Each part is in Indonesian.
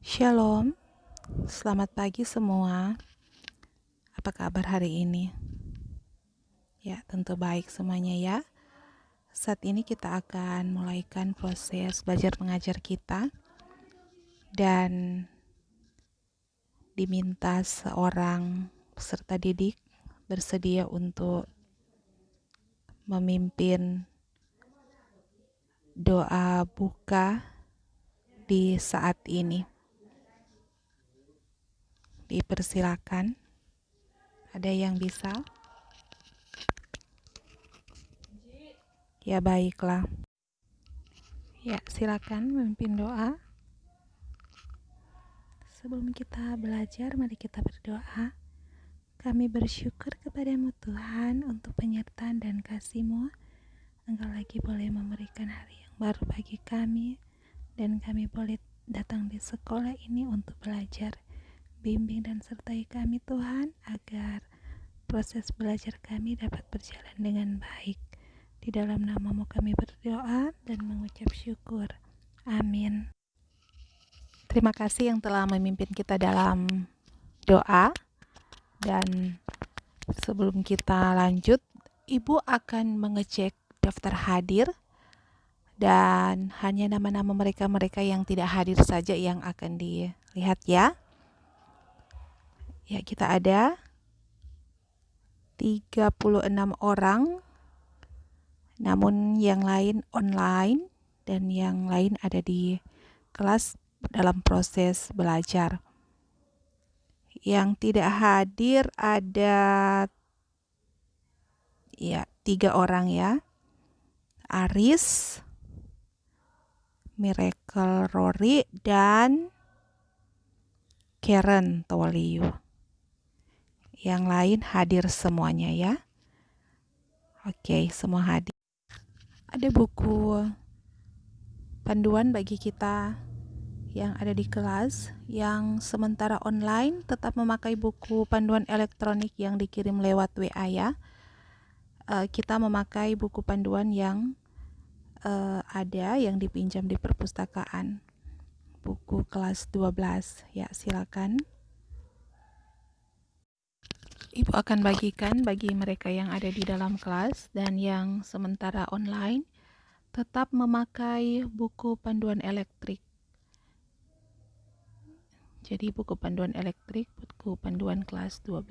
Shalom, selamat pagi semua. Apa kabar hari ini? Ya, tentu baik semuanya ya. Saat ini kita akan mulaikan proses belajar mengajar kita dan diminta seorang peserta didik bersedia untuk memimpin doa buka di saat ini. Dipersilakan. Ada yang bisa? Ya, baiklah. Ya, silakan memimpin doa. Sebelum kita belajar, mari kita berdoa. Kami bersyukur kepadamu Tuhan untuk penyertaan dan kasih-Mu. Engkau lagi boleh memberikan hari yang baru bagi kami, dan kami boleh datang di sekolah ini untuk belajar. Bimbing dan sertai kami Tuhan, agar proses belajar kami dapat berjalan dengan baik. Di dalam nama-Mu kami berdoa dan mengucap syukur. Amin. Terima kasih yang telah memimpin kita dalam doa. Dan sebelum kita lanjut, Ibu akan mengecek daftar hadir dan hanya nama-nama mereka-mereka yang tidak hadir saja yang akan dilihat ya. Ya, kita ada 36 orang, namun yang lain online dan yang lain ada di kelas dalam proses belajar. Yang tidak hadir ada 3 orang ya. Aris, Miracle Rory, dan Karen Toliu. Yang lain hadir semuanya ya. Oke, semua hadir. Ada buku panduan bagi kita yang ada di kelas, yang sementara online tetap memakai buku panduan elektronik yang dikirim lewat WA ya. Kita memakai buku panduan yang ada yang dipinjam di perpustakaan. Buku kelas 12 ya, silakan. Ibu akan bagikan bagi mereka yang ada di dalam kelas dan yang sementara online tetap memakai buku panduan elektrik. Jadi buku panduan elektrik, buku panduan kelas 12.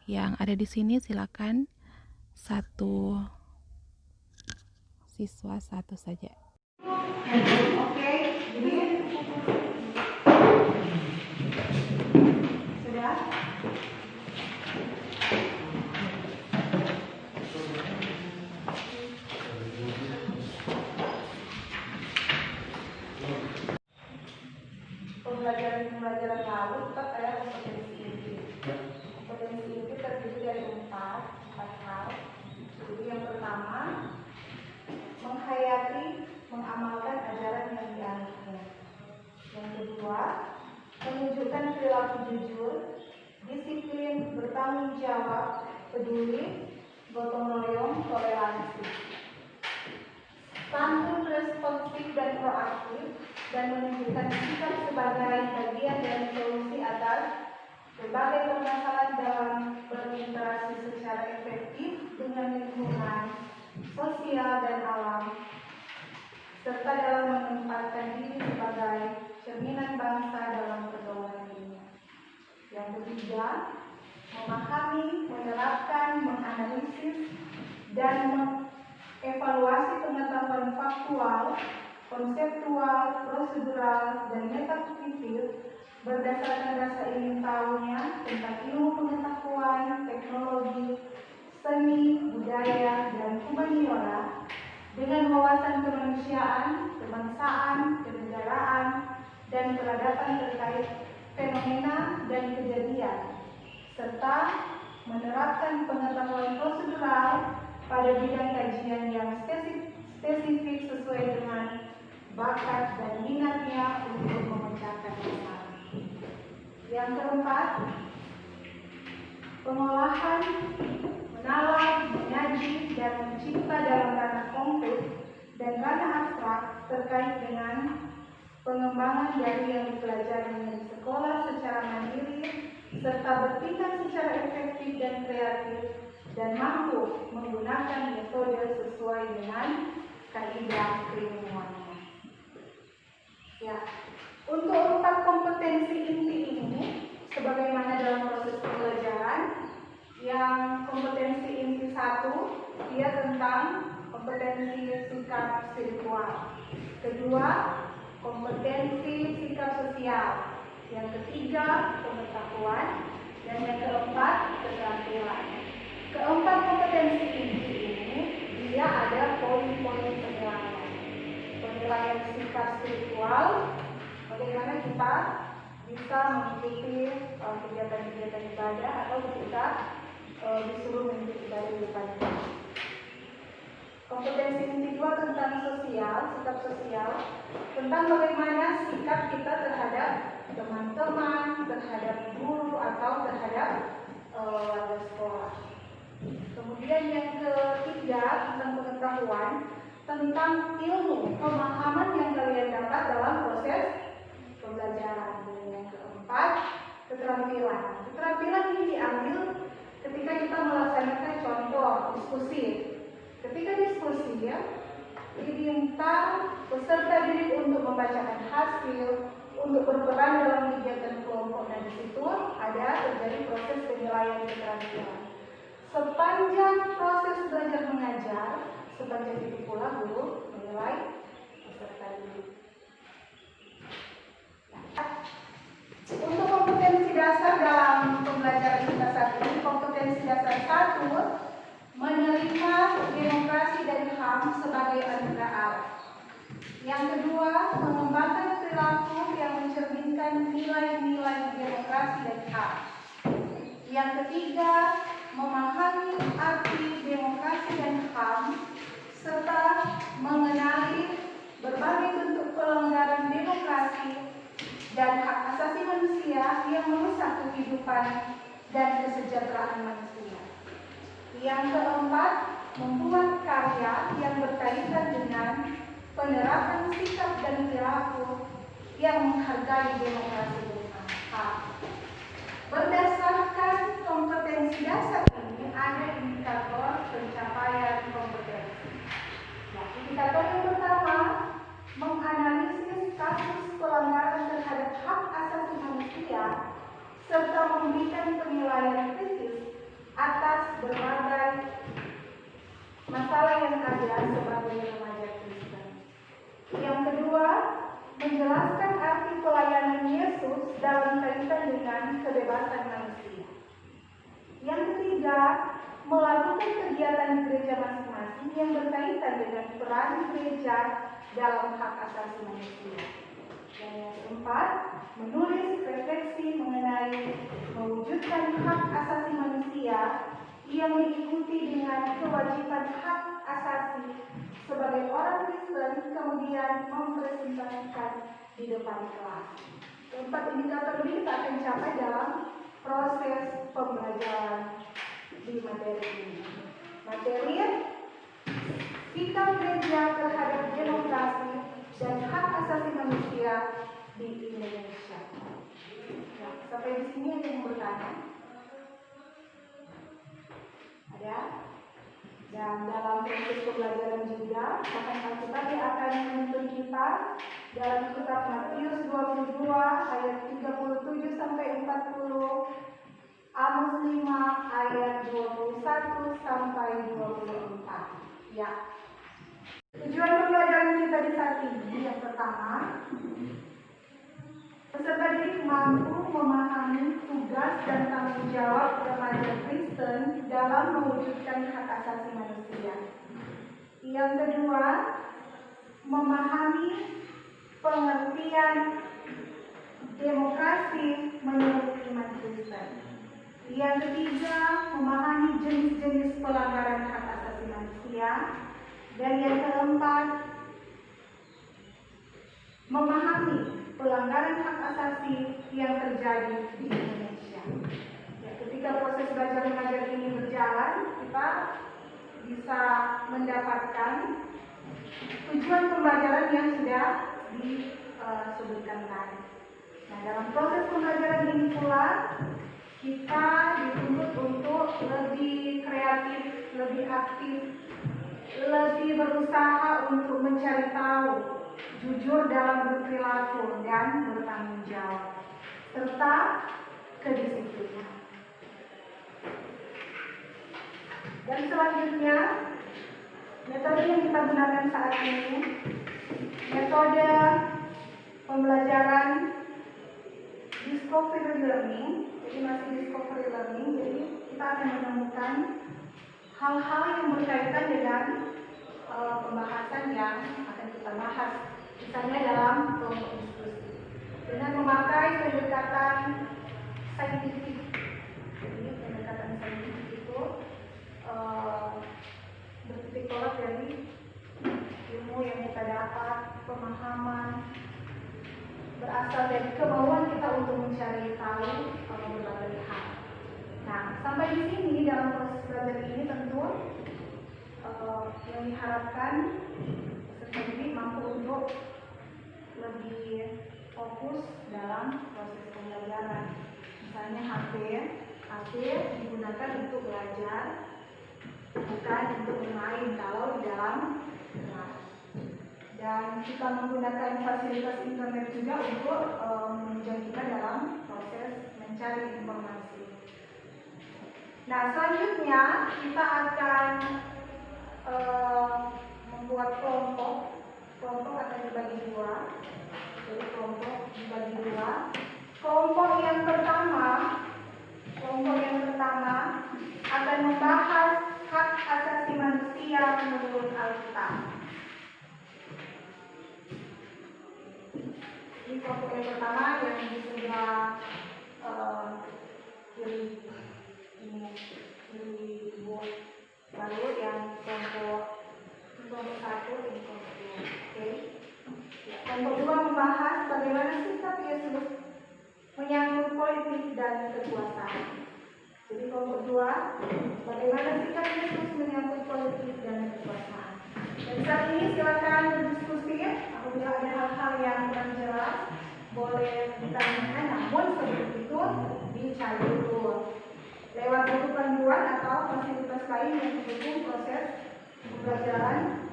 Yang ada di sini silakan satu siswa satu saja. Oke, jadi sudah. Pembelajaran lalu tetap ada kompetensi inti. Kompetensi inti terdiri dari empat hal. Jadi yang pertama, menghayati, mengamalkan ajaran yang dianutnya. Yang kedua, menunjukkan perilaku jujur, disiplin, bertanggung jawab, peduli, gotong royong, toleransi. Santun, responsif, dan proaktif, dan menunjukkan sikap sebagai bagian dari solusi atas berbagai permasalahan dalam berinteraksi secara efektif dengan lingkungan, sosial, dan alam, serta dalam menempatkan diri sebagai cerminan bangsa dalam pergaulan dunia. Yang ketiga, memahami, menerapkan, menganalisis, dan mengevaluasi pengetahuan faktual, konseptual, prosedural, dan metafisik berdasarkan rasa ingin tahunya tentang ilmu pengetahuan, teknologi, seni, budaya, dan humaniora dengan wawasan kemanusiaan, kebangsaan, kenegaraan, dan peradaban terkait fenomena dan kejadian, serta menerapkan pengetahuan prosedural pada bidang kajian yang spesifik sesuai dengan bakat dan minatnya untuk memecahkan masalah. Yang keempat, pengolahan, menalar, menyaji, dan mencipta dalam ranah konkret dan ranah abstrak terkait dengan pengembangan dari yang dipelajari di sekolah secara mandiri, serta bertindak secara efektif dan kreatif, dan mampu menggunakan metode sesuai dengan kaidah keilmuannya. Ya, untuk 4 kompetensi inti ini, sebagaimana dalam proses pembelajaran, yang kompetensi inti 1, dia tentang kompetensi sikap spiritual. Kedua, kompetensi sikap sosial. Yang ketiga, pengetahuan. Dan yang keempat, keterampilan. Keempat kompetensi inti ini, dia ada poin-poin penilaian. Penilaian sikap spiritual, bagaimana kita bisa mengikuti kegiatan-kegiatan ibadah atau kita disuruh mengikuti ibadah. Kompetensi inti 2 tentang sosial, sikap sosial, tentang bagaimana sikap kita terhadap teman-teman, terhadap guru atau terhadap warga sekolah. Kemudian yang ketiga tentang pengetahuan, tentang ilmu, pemahaman yang kalian dapat dalam proses pembelajaran. Dan yang keempat, keterampilan. Keterampilan ini diambil ketika kita melaksanakan contoh diskusi. Ketika diskusi ya, diminta peserta didik untuk membacakan hasil, untuk berperan dalam kegiatan kelompok, dan di situ ada terjadi proses penilaian keterampilan. Sepanjang proses belajar mengajar, sepanjang itu pula guru menilai peserta didik. Untuk kompetensi dasar dalam pembelajaran kita saat ini, kompetensi dasar 1, menerima demokrasi dan HAM sebagai anugerah Allah. Yang kedua, mengembangkan perilaku yang mencerminkan nilai-nilai demokrasi dan HAM. Yang ketiga, memahami arti demokrasi dan HAM serta mengenali berbagai bentuk pelanggaran demokrasi dan hak asasi manusia yang merusak kehidupan dan kesejahteraan manusia. Yang keempat, membuat karya yang berkaitan dengan penerapan sikap dan perilaku yang menghargai demokrasi dan HAM. Berdasarkan kompetensi dasar ini, ada indikator pencapaian kompetensi. Nah, indikator yang pertama, menganalisis kasus pelanggaran terhadap hak asasi manusia serta memberikan penilaian kritis atas berbagai masalah yang ada sebagai remaja Kristen. Yang kedua, menjelaskan arti pelayanan Yesus dalam kaitan dengan kebebasan manusia. Yang ketiga, melakukan kegiatan di gereja masing-masing yang berkaitan dengan peran gereja dalam hak asasi manusia. Dan yang keempat, menulis refleksi mengenai mewujudkan hak asasi manusia yang diikuti dengan kewajiban hak asasi sebagai orang Kristen, kemudian mempresentasikan di depan kelas. Keempat indikator ini kita akan capai dalam proses pembelajaran di materi ini. Materi sikap gereja terhadap demokrasi dan hak asasi manusia di Indonesia. Nah, sampai di sini ada yang bertanya? Ada? Dan dalam proses pembelajaran juga, bahkan Alkitab akan menuntun kita dalam kitab Matius 22 ayat 37 sampai 40, Amos 5 ayat 21 sampai 24. Ya. Tujuan pembelajaran kita di saat ini yang pertama, peserta didik mampu memahami tugas dan tanggung jawab remaja Kristen dalam mewujudkan hak asasi manusia. Yang kedua, memahami pengertian demokrasi menurut iman Kristen. Yang ketiga, memahami jenis-jenis pelanggaran hak asasi manusia. Dan yang keempat, memahami pelanggaran hak asasi yang terjadi di Indonesia. Ya, ketika proses belajar mengajar ini berjalan, kita bisa mendapatkan tujuan pembelajaran yang sudah sebutkan tadi. Nah, dalam proses pembelajaran ini pula kita dituntut untuk lebih kreatif, lebih aktif, lebih berusaha untuk mencari tahu, jujur dalam berperilaku dan bertanggung jawab, serta kedisiplinan. Dan selanjutnya, metode yang kita gunakan saat ini, metode pembelajaran discovery learning. Jadi masih discovery learning, jadi kita akan menemukan hal-hal yang berkaitan dengan pembahasan yang akan kita bahas, misalnya dalam kelompok diskusi, dengan memakai pendekatan saintifik. Jadi pendekatan saintifik itu bertitik tolak dari ilmu yang kita dapat, pemahaman, berasal dari kemauan kita untuk mencari tahu berbagai hal. Nah, sampai di sini dalam proses belajar ini tentu yang diharapkan peserta didik mampu untuk lebih fokus dalam proses pembelajaran. Misalnya HP digunakan untuk belajar, bukan untuk bermain kalau di dalam kelas. Dan kita menggunakan fasilitas internet juga untuk menunjang kita dalam proses mencari informasi. Nah, selanjutnya kita akan membuat kelompok. Kelompok akan dibagi dua. Jadi kelompok dibagi dua. Kelompok yang pertama akan membahas hak asasi manusia menurut Alkitab. Ini kelompok yang pertama yang di sebelah kiri bawah. Lalu yang kelompok satu ini kelompok dua. Oke. Kelompok dua membahas bagaimana sikap Yesus menyangkut politik dan kekuasaan. Jadi kelompok dua, bagaimana sikap Yesus menyangkut politik dan kekuasaan. Dan saat ini silakan berdiskusi. Apabila ada hal-hal yang kurang jelas, boleh ditanyakan. Namun sebelum itu dicari dulu lewat buku panduan atau fasilitas lain yang mendukung proses pembelajaran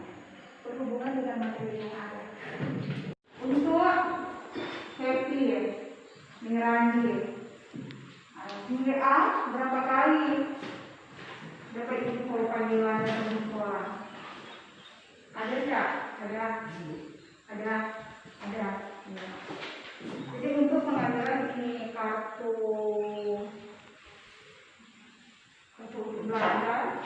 berhubungan dengan materi yang ada. Untuk happy, Mirandi, WA berapa kali dapat info panggilan dari sekolah? Ada nggak? Ada. Ya. Jadi untuk pengambilan ini kartu belajar.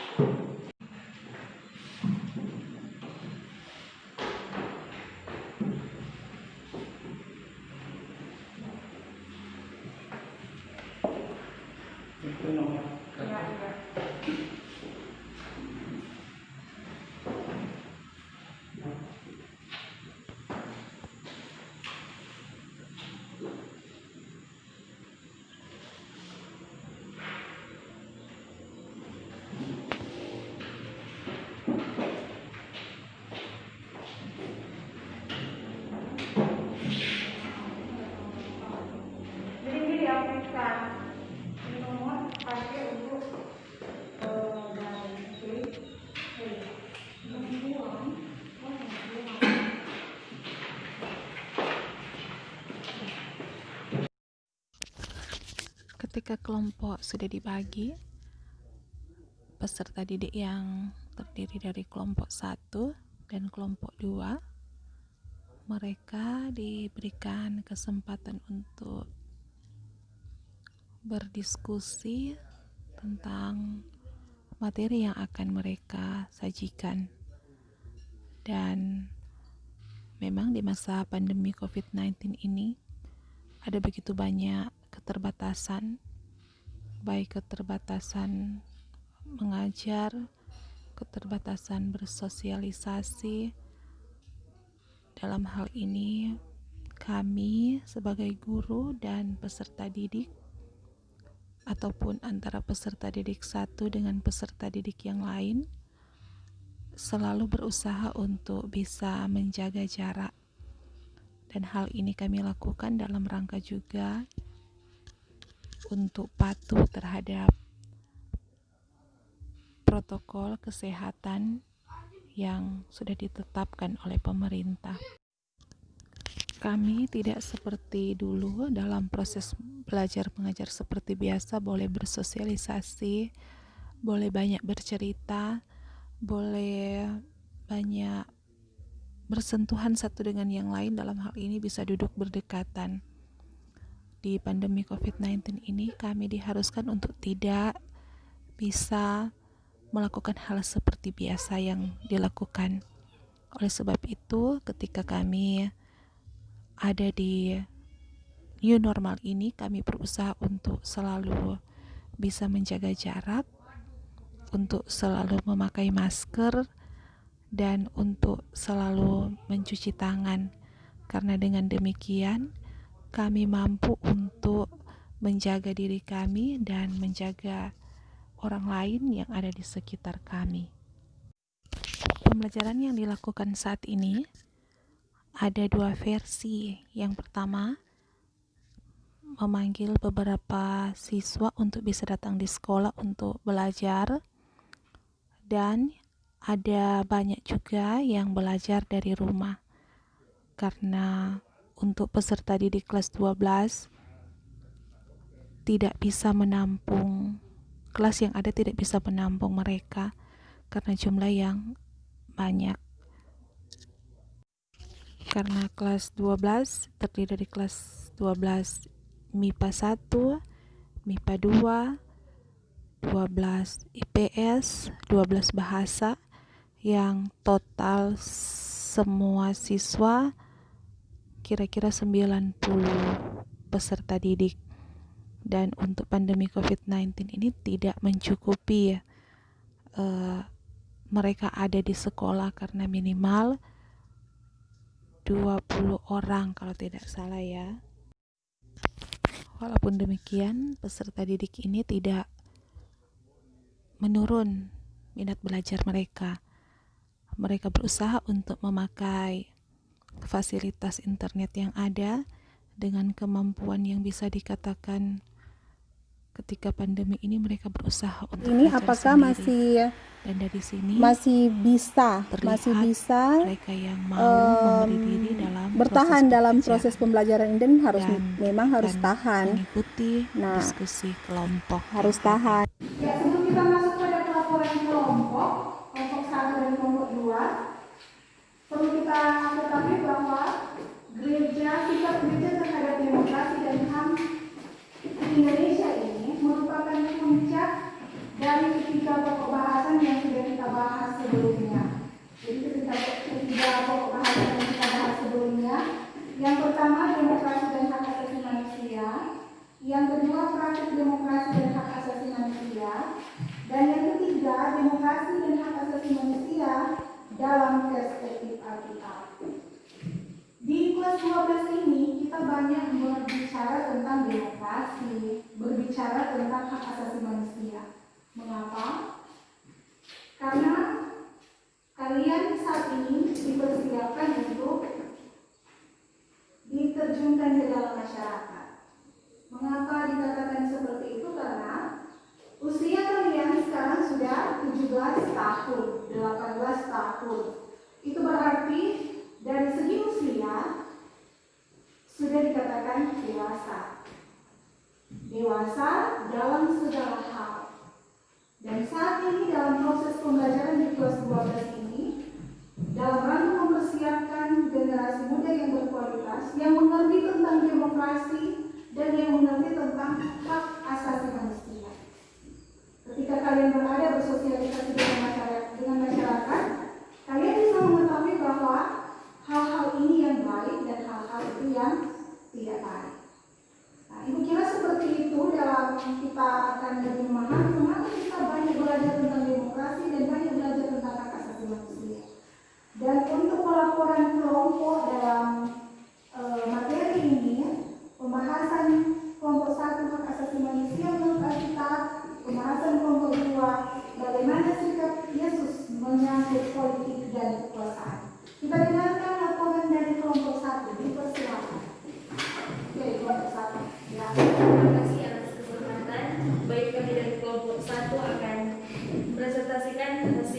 Itu nomor. Ya. Jadi ini diaplikasikan. Ini nomor pakai untuk Ketika kelompok sudah dibagi, peserta didik yang terdiri dari kelompok 1 dan kelompok 2, mereka diberikan kesempatan untuk berdiskusi tentang materi yang akan mereka sajikan. Dan memang di masa pandemi COVID-19 ini ada begitu banyak keterbatasan, baik keterbatasan mengajar, keterbatasan bersosialisasi. Dalam hal ini, kami sebagai guru dan peserta didik, ataupun antara peserta didik satu dengan peserta didik yang lain, selalu berusaha untuk bisa menjaga jarak Dan hal ini kami lakukan dalam rangka juga untuk patuh terhadap protokol kesehatan yang sudah ditetapkan oleh pemerintah. Kami tidak seperti dulu dalam proses belajar mengajar seperti biasa, boleh bersosialisasi, boleh banyak bercerita, boleh banyak bersentuhan satu dengan yang lain. Dalam hal ini bisa duduk berdekatan. Di pandemi COVID-19 ini kami diharuskan untuk tidak bisa melakukan hal seperti biasa yang dilakukan. Oleh sebab itu, ketika kami ada di new normal ini, kami berusaha untuk selalu bisa menjaga jarak, untuk selalu memakai masker, dan untuk selalu mencuci tangan. Karena dengan demikian, kami mampu untuk menjaga diri kami dan menjaga orang lain yang ada di sekitar kami. Pembelajaran yang dilakukan saat ini ada dua versi. Yang pertama, memanggil beberapa siswa untuk bisa datang di sekolah untuk belajar, dan ada banyak juga yang belajar dari rumah. Karena untuk peserta didik kelas 12 tidak bisa menampung, kelas yang ada tidak bisa menampung mereka karena jumlah yang banyak. Karena kelas 12 terdiri dari kelas 12 MIPA 1, MIPA 2, 12 IPS, 12 bahasa, yang total semua siswa kira-kira 90 peserta didik. Dan untuk pandemi COVID-19 ini tidak mencukupi mereka ada di sekolah, karena minimal 20 orang kalau tidak salah ya. Walaupun demikian, peserta didik ini tidak menurun minat belajar mereka. Mereka berusaha untuk memakai fasilitas internet yang ada dengan kemampuan yang bisa dikatakan ketika pandemi ini mereka berusaha untuk Ini belajar apakah sendiri. Dan dari sini masih bisa mereka yang mau memberi diri dalam bertahan dalam proses proses pembelajaran ini, dan memang harus tahan. mengikuti diskusi kelompok. Harus tahan. Ya, sebelum kita masuk pada pelaporan kelompok 1 dan kelompok 2, perlu kita ketahui bahwa sikap gereja terhadap demokrasi dan HAM Indonesia ini merupakan puncak dari ketiga pokok bahasan yang sudah kita bahas sebelumnya. Jadi ketiga pokok bahasan yang kita bahas sebelumnya, yang pertama demokrasi dan hak asasi manusia, yang kedua praktik demokrasi dan hak asasi manusia, dan yang ketiga demokrasi dan hak asasi manusia dalam perspektif Alkitab. Di kelas 12 ini kita banyak berbicara tentang demokrasi, berbicara tentang hak asasi manusia. Mengapa? Karena kalian saat ini dipersiapkan untuk diterjunkan ke dalam masyarakat. Mengapa dikatakan seperti itu? Karena usia kalian sekarang sudah 17 tahun, 18 tahun. Itu berarti dari segi usia sudah dikatakan dewasa. Dewasa dalam segala hal. Dan saat ini dalam proses pembelajaran di kelas 12 ini, dalam rangka mempersiapkan generasi muda yang berkualitas, yang mengerti tentang demokrasi dan yang mengerti tentang hak asasi manusia. Ketika kalian berada bersosialisasi dengan masyarakat, kalian bisa mengetahui bahwa hal-hal ini yang baik dan hal-hal itu yang tidak baik. Nah, ibu kira seperti itu dalam kita akan lebih memahami mengapa kita banyak belajar tentang demokrasi dan banyak belajar tentang hak asasi manusia. Dan untuk pelaporan kelompok dalam materi ini, pembahasan kelompok 1 hak asasi manusia menurut Alkitab, pembahasan kelompok 2 bagaimana sikap Yesus menyangkut politik dan kekuasaan. Kita dengarkan laporan dari kelompok 1, dipersilakan.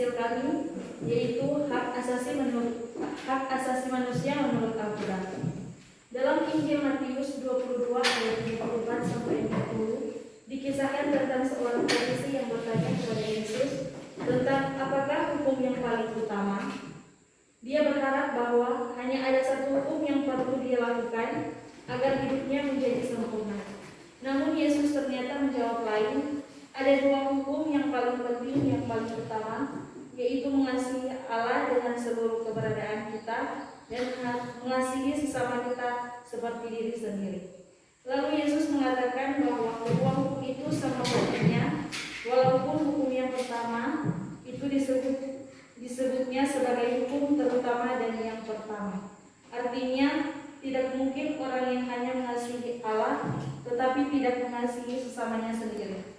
sosial kami, yaitu hak asasi manusia menurut Al-Quran. Dalam Injil Matius 22 ayat 24 sampai 40 dikisahkan tentang seorang Farisi yang bertanya kepada Yesus tentang apakah hukum yang paling utama. Dia berharap bahwa hanya ada satu hukum yang perlu dia lakukan agar hidupnya menjadi sempurna. Namun Yesus ternyata menjawab lain, ada dua hukum yang paling penting, yang paling utama, yaitu mengasihi Allah dengan seluruh keberadaan kita dan mengasihi sesama kita seperti diri sendiri. Lalu Yesus mengatakan bahwa kedua hukum itu sama pentingnya, walaupun hukum yang pertama itu disebutnya sebagai hukum terutama dan yang pertama. Artinya, tidak mungkin orang yang hanya mengasihi Allah tetapi tidak mengasihi sesamanya sendiri.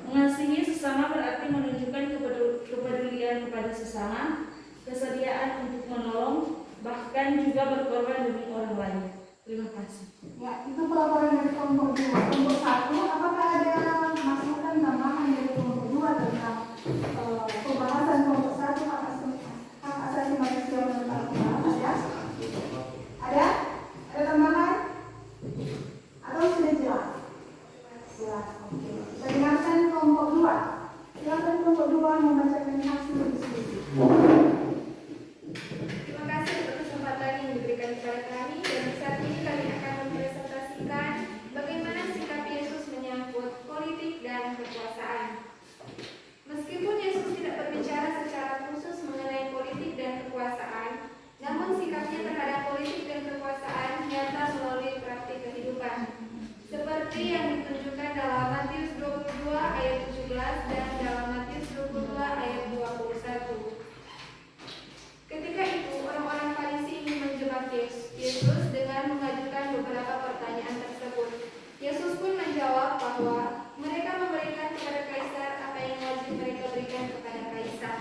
Mengasihi sesama berarti menunjukkan kepedulian kepada sesama, kesediaan untuk menolong, bahkan juga berkorban demi orang lain. Terima kasih. Ya, itu pelaporan dari kelompok 2. Kelompok 1, apakah ada masukan tambahan dari kelompok 2 tentang pembahasan kelompok 1 hak asasi manusia menurut Al-Quran? Ada? Ada? Ada tambahan? Atau sudah jelas? Jelas, oke. Kita dengarkan kelompok 2. Silakan kelompok 2 membacakan hasil diskusi. Terima kasih atas kesempatan yang diberikan kepada kami, dan saat ini kami akan mempresentasikan bagaimana sikap Yesus menyangkut politik dan kekuasaan. Meskipun Yesus tidak berbicara secara khusus mengenai politik dan kekuasaan, namun sikapnya terhadap politik dan kekuasaan nyata melalui praktik kehidupan. Seperti yang ditunjukkan dalam Matius 22 ayat 17 dan dalam Matius 22 ayat 21. Ketika itu, orang-orang Farisi ingin menjebak Yesus dengan mengajukan beberapa pertanyaan tersebut. Yesus pun menjawab bahwa mereka memberikan kepada Kaisar apa yang wajib mereka berikan kepada Kaisar.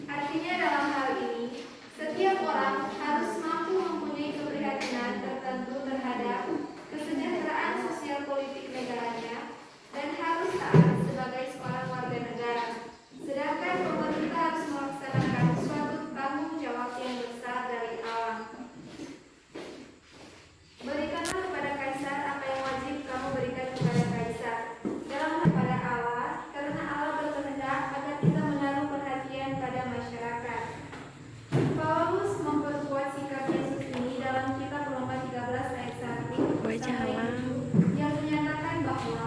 Artinya dalam hal ini, setiap orang harus mampu mempunyai keprihatinan tertentu terhadap kesejahteraan sosial politik negaranya dan harus taat sebagai seorang warga negara. Sedangkan pemerintah harus melaksanakan suatu tanggung jawab yang besar dari Allah. Berikanlah kepada Kaisar apa yang wajib kamu berikan kepada Kaisar, dalam hal kepada Allah, karena Allah berkehendak agar kita menaruh perhatian pada masyarakat. Paulus memperkuat sikap Yesus ini dalam kitab Roma 13 ayat 1 sampai 7 yang menyatakan bahwa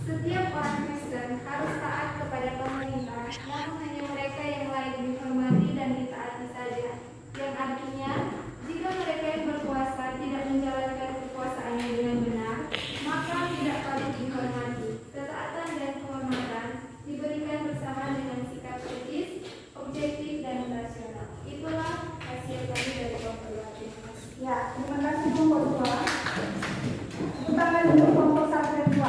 setiap orang Kristen harus taat kepada pemerintah, namun hanya mereka yang layak dihormati dan ditaati saja. Yang artinya, jika mereka yang berkuasa tidak menjalankan kekuasaannya dengan benar, maka tidak patut dihormati. Ketaatan dan kehormatan diberikan bersama dengan sikap kritis, objektif, dan rasional. Itulah hasil kami dari kelompok 2. Ya, terima kasih kelompok 2. Tepuk tangan untuk kelompok 1 dan 2.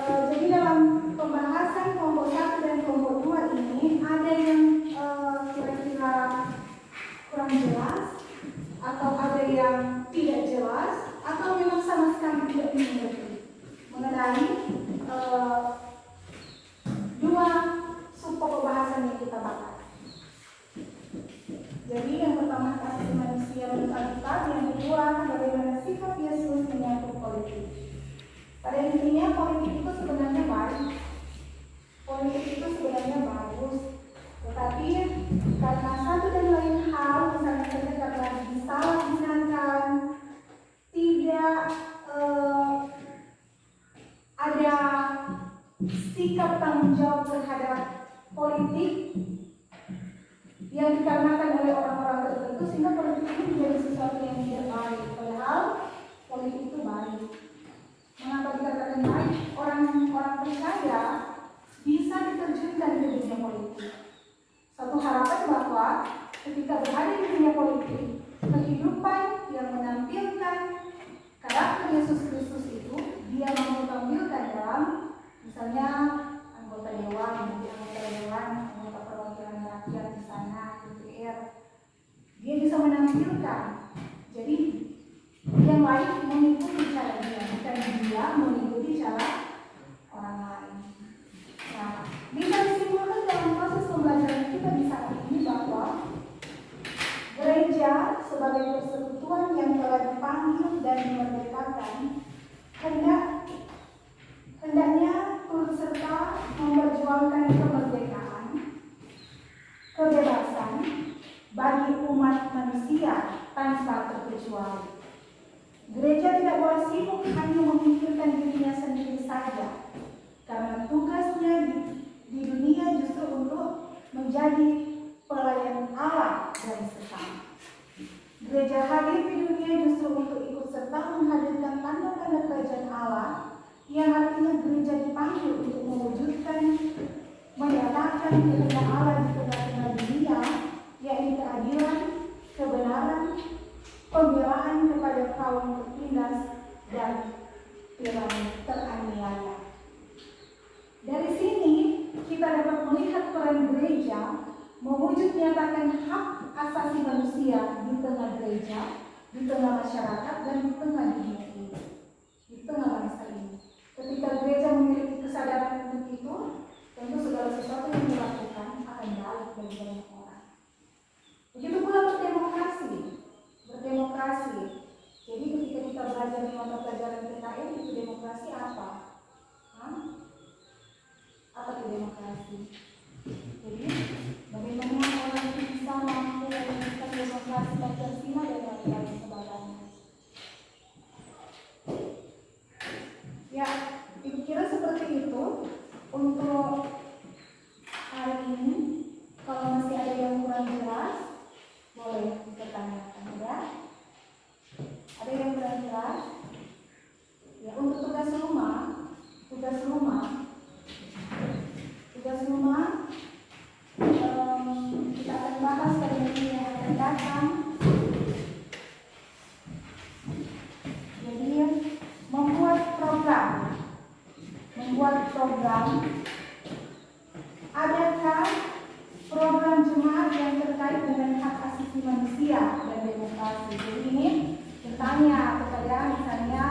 Jadi dalam pembahasan kelompok 1 dan kelompok 2 ini ada yang kira-kira kurang jelas, atau ada yang tidak jelas, atau memang sama sekali tidak mengerti mengenai dua subpokok bahasan yang kita bahas. Jadi yang pertama asasi manusia menurut Alkitab, yang kedua bagaimana sikap Yesus menyangkut politik. Pada intinya politik itu sebenarnya baik, politik itu sebenarnya bagus, tetapi karena satu dan lain hal, misalnya saja karena disalahgunakan, tidak ada sikap tanggung jawab terhadap politik yang dikarenakan oleh orang-orang tertentu, sehingga politik itu menjadi sesuatu yang tidak baik. Padahal politik itu baik. Mengapa dikatakan baik? Orang-orang percaya bisa diterjunkan ke dunia politik. Satu harapan bahwa ketika berada di dunia politik, kehidupan yang menampilkan karakter Yesus Kristus itu dia mau tampilkan dalam misalnya anggota dewan, anggota perwakilan rakyat di sana, DPR. Dia bisa menampilkan. Jadi yang lain mengikuti cara dia, bukan dia mengikuti bicara orang lain. Nah, bisa disimpulkan dalam proses pembelajaran kita di saat ini bahwa gereja sebagai persekutuan yang telah dipanggil dan dimerdekakan hendaknya turut serta memperjuangkan kemerdekaan, kebebasan bagi umat manusia tanpa terkecuali. Gereja tidak boleh sibuk hanya memikirkan dirinya sendiri saja, karena tugasnya di dunia justru untuk menjadi pelayan Allah dan sesama. Gereja hadir di dunia justru untuk ikut serta menghadirkan tanda-tanda kerajaan Allah, yang artinya gereja dipanggil untuk mewujudkan, menyatakan kehendak Allah di tengah-tengah dunia, yaitu keadilan, kebenaran, pembelaan kepada kaum tertindas dan teraniaya. Dari sini kita dapat melihat peran gereja mewujud nyatakan hak asasi manusia di tengah gereja, di tengah masyarakat, dan di tengah dunia ini, di tengah bangsa ini. Ketika gereja memiliki kesadaran untuk itu, tentu segala sesuatu yang dilakukan akan baik bagi banyak orang. Begitu pula berdemokrasi. Jadi ketika kita belajar di mata pelajaran PKN, itu demokrasi apa? Apa itu demokrasi? Jadi bagaimana orang itu bisa mampu mewujudkan demokrasi Pancasila dan lain-lain sebagainya. Ya, kira-kira seperti itu untuk hari ini. Kalau masih ada yang kurang jelas, boleh dipertanyakan, ya. Ada yang kurang jelas? Ya, untuk tugas rumah kita akan bahas pada minggu yang akan datang. Jadi membuat program. Adakah program jemaat yang terkait dengan hak asasi manusia dan demokrasi? Jadi ini bertanya kepada misalnya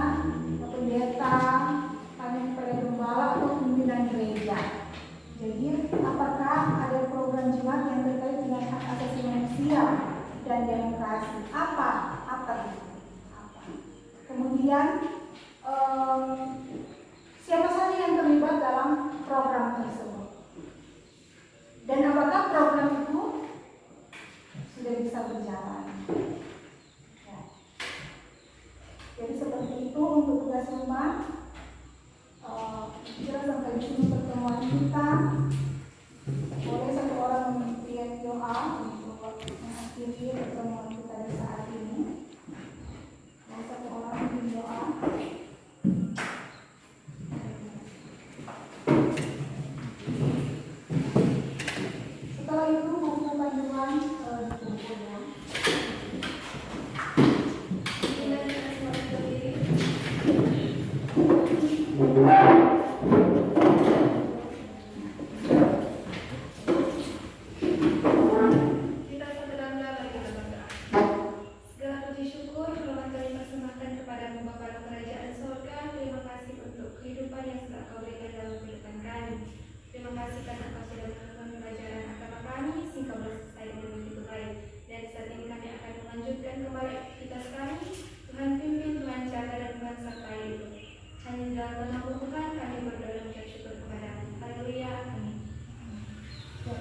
pendeta, kepada gembala atau pimpinan gereja. Jadi apakah ada program jemaat yang terkait dengan hak asasi manusia dan demokrasi? Apa itu? Kemudian siapa saja yang terlibat dalam program tersebut? Dan apakah program itu sudah bisa berjalan? Ya. Jadi seperti itu untuk tugas rumah. Kira sampai di sini pertemuan kita. Boleh satu orang memimpin doa untuk mengakhiri pertemuan kita di saat ini. Dan satu orang memimpin doa. Setelah itu buku panduan dikumpul, ya.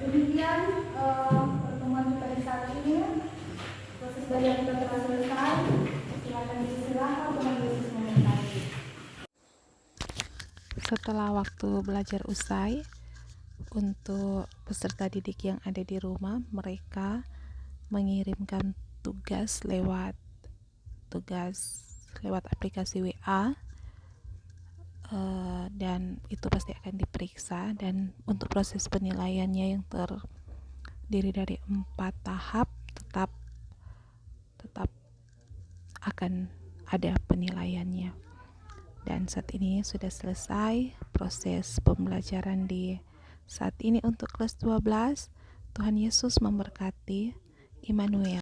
Demikian pertemuan kita di saat ini. Proses belajar kita telah selesai. Silakan disilahkan Tuhan Yesus memberkati. Setelah waktu belajar usai, untuk peserta didik yang ada di rumah, mereka mengirimkan tugas lewat aplikasi WA. Dan itu pasti akan diperiksa, dan untuk proses penilaiannya yang terdiri dari 4 tahap tetap akan ada penilaiannya. Dan saat ini sudah selesai proses pembelajaran di saat ini untuk kelas 12. Tuhan Yesus memberkati. Immanuel.